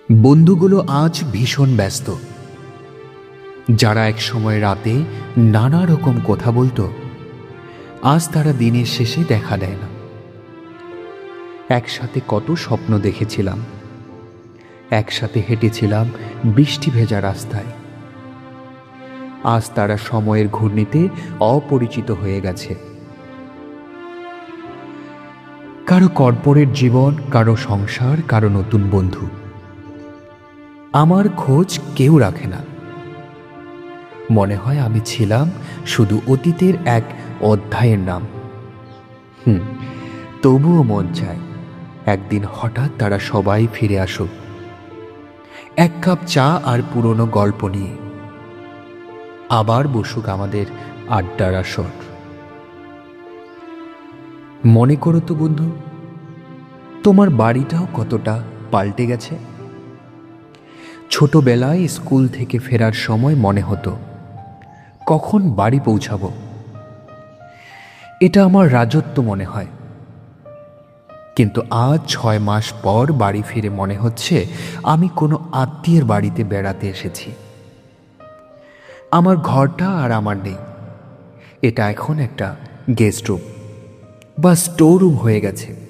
বন্ধুগুলো আজ ভীষণ ব্যস্ত। যারা একসময় রাতে নানা রকম কথা বলতো, আজ তারা দিনের শেষে দেখা দেয় না। একসাথে কত স্বপ্ন দেখেছিলাম, একসাথে হেঁটেছিলাম বৃষ্টি ভেজা রাস্তায়। আজ তারা সময়ের ঘূর্ণিতে অপরিচিত হয়ে গেছে। কারো কর্পোরেট জীবন, কারো সংসার, কারো নতুন বন্ধু। আমার খোঁজ কেউ রাখে না। মনে হয় আমি ছিলাম শুধু অতীতের এক অধ্যায়ের নাম। তবুও মন চায় একদিন হঠাৎ তারা সবাই ফিরে আসুক, এক কাপ চা আর পুরনো গল্প নিয়ে। আবার বসুক আমাদের আড্ডার আসর। মনে করো তো বন্ধু, তোমার বাড়িটাও কতটা পাল্টে গেছে। ছোটবেলায় স্কুল থেকে ফেরার সময় মনে হতো কখন বাড়ি পৌঁছাবো। এটা আমার রাজত্ব মনে হয়। কিন্তু আজ 6 মাস পর বাড়ি ফিরে মনে হচ্ছে আমি কোনো আত্মীয়ের বাড়িতে বেড়াতে এসেছি। আমার ঘরটা আর আমার নেই। এটা এখন একটা গেস্ট রুম বা স্টোর রুম হয়ে গেছে।